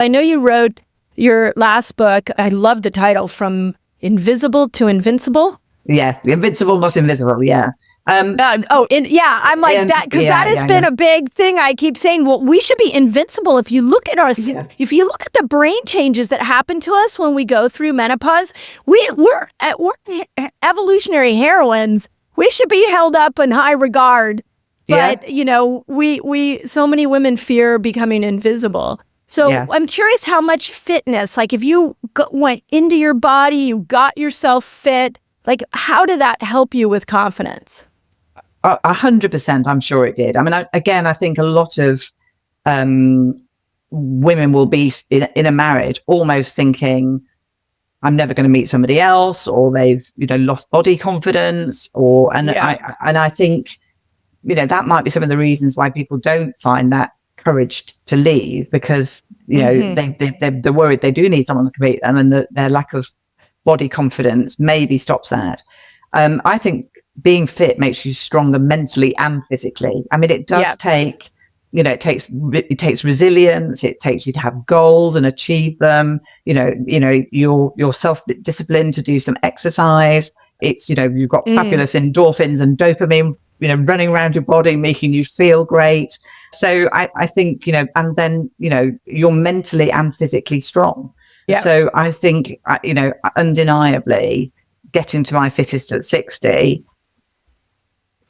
I know you wrote your last book. I love the title, From Invisible to Invincible. Yeah, invincible, not invisible. Yeah. I'm like that, because that has been a big thing. I keep saying, well, we should be invincible. If you look at if you look at the brain changes that happen to us when we go through menopause, we're evolutionary heroines. We should be held up in high regard. But we so many women fear becoming invisible. So I'm curious how much fitness, like if you went into your body, you got yourself fit, like how did that help you with confidence? 100%, I'm sure it did. I mean, I think a lot of women will be in a marriage almost thinking, I'm never going to meet somebody else, or they've lost body confidence, I think that might be some of the reasons why people don't find that courage to leave, because they're worried they do need someone to compete, and then their lack of body confidence maybe stops that. I think being fit makes you stronger mentally and physically. I mean, it does take, it takes resilience. It takes you to have goals and achieve them. You're self-disciplined to do some exercise. It's, you've got fabulous endorphins and dopamine, running around your body, making you feel great. So I think, and then, you're mentally and physically strong. Yep. So I think, undeniably getting to my fittest at 60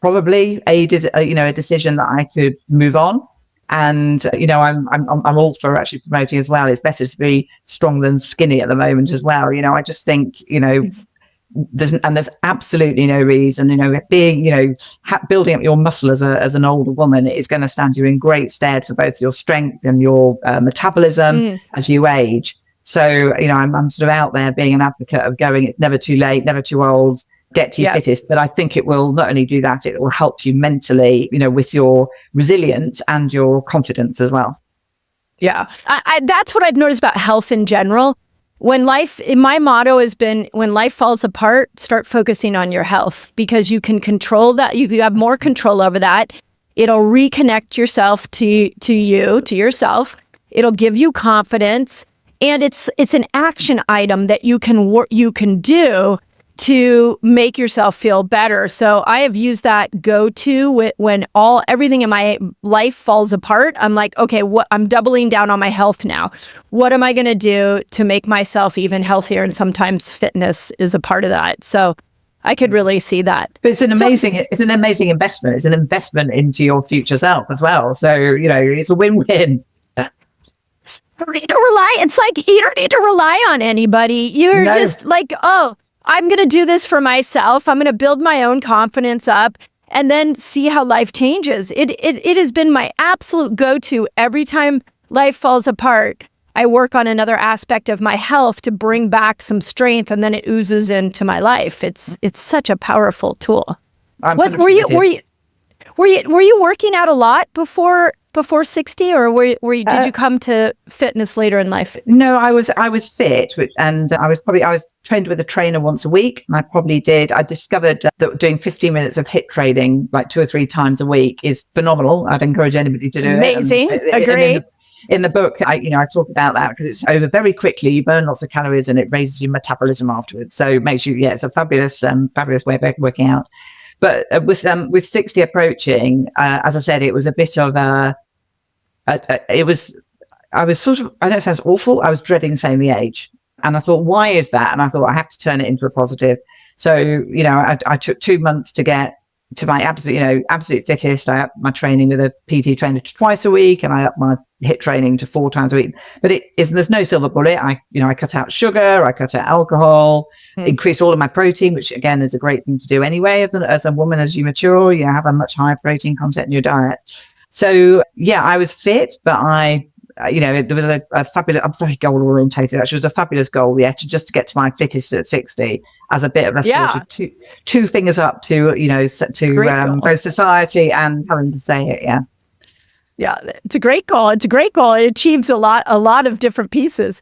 probably aided, a decision that I could move on. And, I'm all for actually promoting as well. It's better to be strong than skinny at the moment as well. I just think, there's absolutely no reason, being, building up your muscle as an older woman is going to stand you in great stead for both your strength and your metabolism as you age. So, I'm sort of out there being an advocate of going, it's never too late, never too old, get to your fittest. But I think it will not only do that, it will help you mentally, with your resilience and your confidence as well. Yeah, that's what I've noticed about health in general. My motto has been, when life falls apart, start focusing on your health, because you can control that. You have more control over that. It'll reconnect yourself to yourself. It'll give you confidence. And it's an action item that you can do to make yourself feel better. So I have used that go-to when everything in my life falls apart. I'm like, okay, I'm doubling down on my health now. What am I going to do to make myself even healthier? And sometimes fitness is a part of that. So I could really see that. But it's an amazing investment. It's an investment into your future self as well. So, it's a win-win. It's like you don't need to rely on anybody. You're just like, oh, I'm going to do this for myself. I'm going to build my own confidence up and then see how life changes. It has been my absolute go-to. Every time life falls apart, I work on another aspect of my health to bring back some strength, and then it oozes into my life. It's such a powerful tool. Were you working out a lot before 60, or did you come to fitness later in life? No, I was fit, and I was trained with a trainer once a week. And I discovered that doing 15 minutes of HIIT training like 2 or 3 times a week is phenomenal. I'd encourage anybody to do it. Amazing. Agree. In the book, I talk about that because it's over very quickly. You burn lots of calories and it raises your metabolism afterwards. So it makes you, it's a fabulous way of working out. But with 60 approaching, as I said, it was a bit of I was sort of, I know it sounds awful, I was dreading saying the age. And I thought, why is that? And I thought, I have to turn it into a positive. So, I took 2 months to get to my absolute fittest. I upped my training with a PT trainer to twice a week, and I upped my HIIT training to 4 times a week. But there's no silver bullet. I cut out sugar, I cut out alcohol, increased all of my protein, which again is a great thing to do anyway. As a woman, as you mature, you have a much higher protein content in your diet. So I was fit, but there was a fabulous, I'm very goal orientated. Actually, it was a fabulous goal, to just get to my fittest at 60 as a bit of a sort of two fingers up to both society and having to say it. Yeah. Yeah, it's a great goal. It achieves a lot of different pieces.